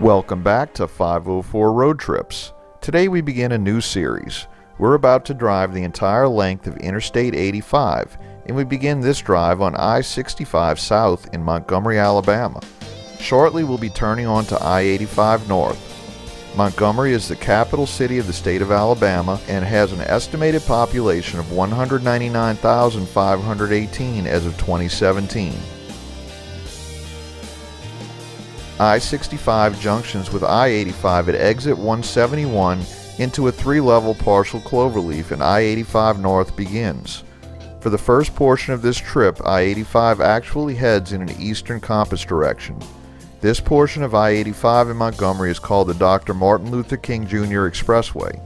Welcome back to 504 Road Trips. Today we begin a new series. We're about to drive the entire length of Interstate 85, and we begin this drive on I-65 South in Montgomery, Alabama. Shortly we'll be turning onto I-85 North. Montgomery is the capital city of the state of Alabama and has an estimated population of 199,518 as of 2017. I-65 junctions with I-85 at exit 171 into a three-level partial cloverleaf, and I-85 North begins. For the first portion of this trip, I-85 actually heads in an eastern compass direction. This portion of I-85 in Montgomery is called the Dr. Martin Luther King Jr. Expressway.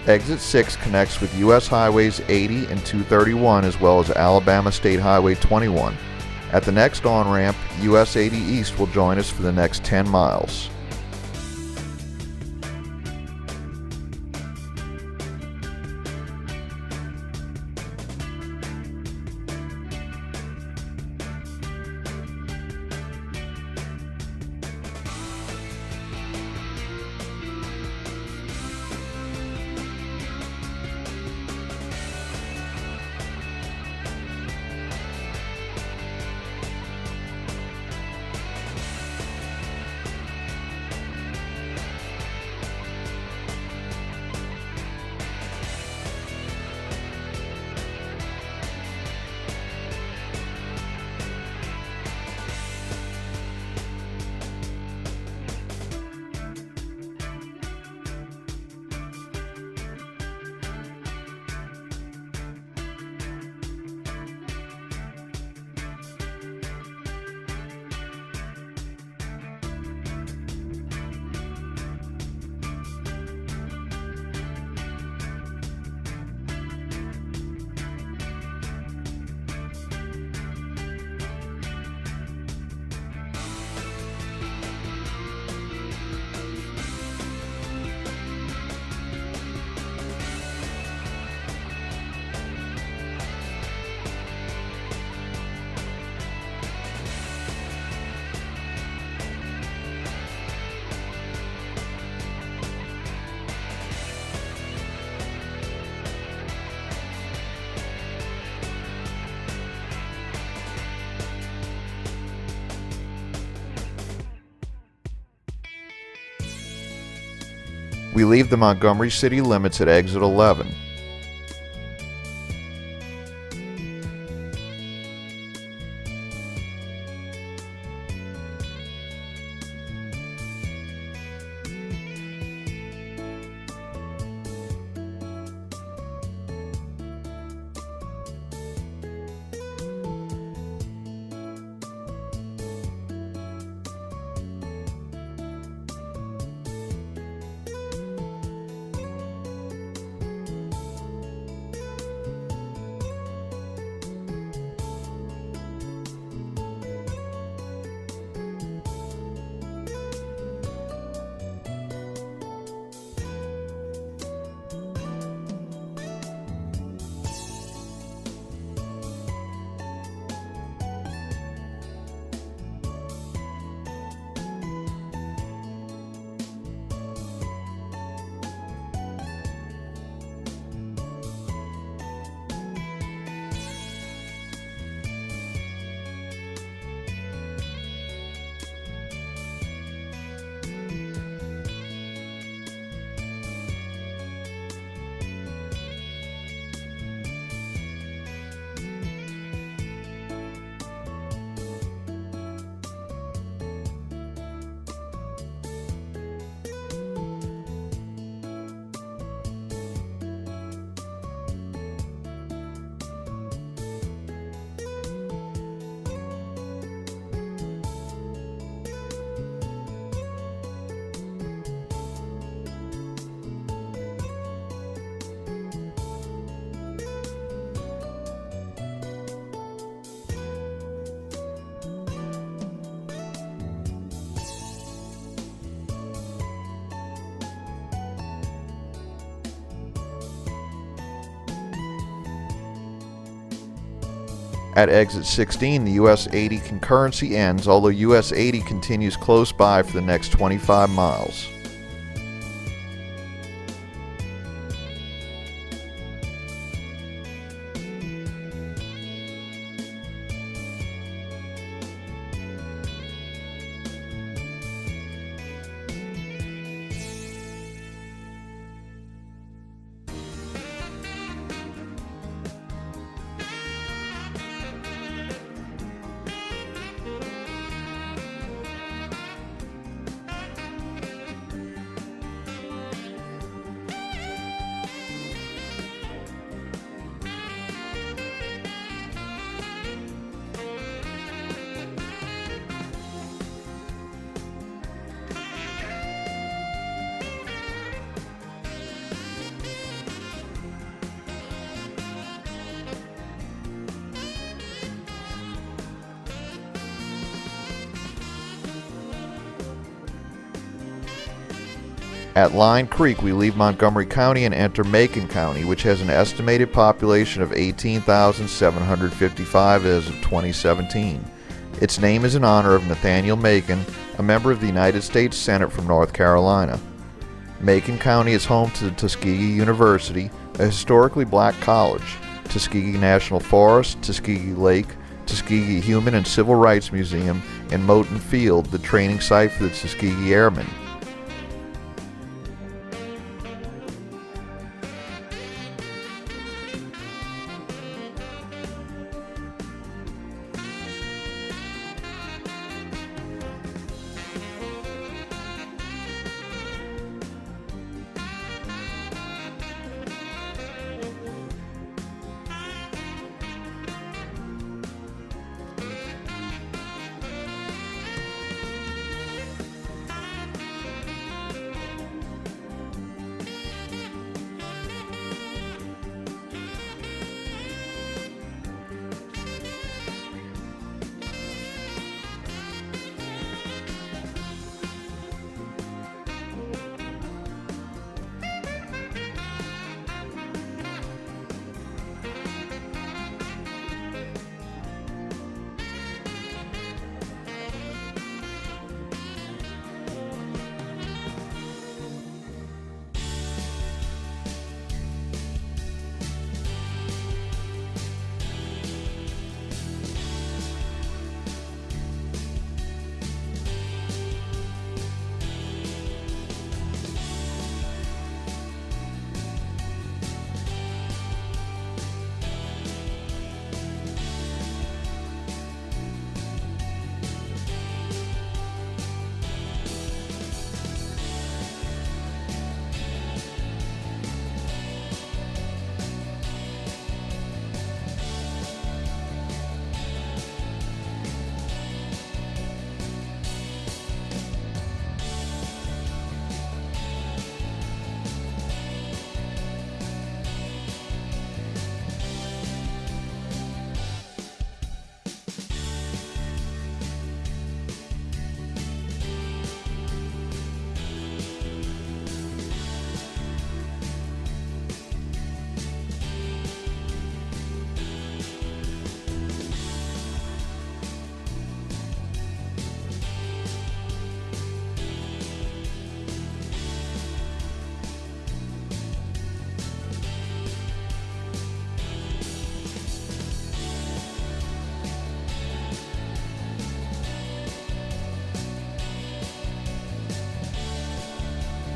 Exit 6 connects with U.S. Highways 80 and 231 as well as Alabama State Highway 21. At the next on-ramp, US 80 East will join us for the next 10 miles. We leave the Montgomery city limits at exit 11. At exit 16, the US 80 concurrency ends, although US 80 continues close by for the next 25 miles. At Line Creek, we leave Montgomery County and enter Macon County, which has an estimated population of 18,755 as of 2017. Its name is in honor of Nathaniel Macon, a member of the United States Senate from North Carolina. Macon County is home to Tuskegee University, a historically black college, Tuskegee National Forest, Tuskegee Lake, Tuskegee Human and Civil Rights Museum, and Moton Field, the training site for the Tuskegee Airmen.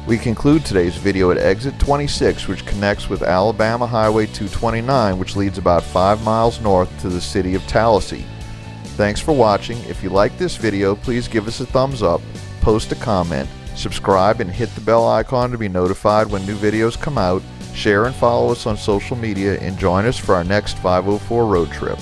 We conclude today's video at exit 26, which connects with Alabama Highway 229, which leads about 5 miles north to the city of Tallassee. Thanks for watching. If you like this video, please give us a thumbs up, post a comment, subscribe and hit the bell icon to be notified when new videos come out, share and follow us on social media, and join us for our next 504 road trip.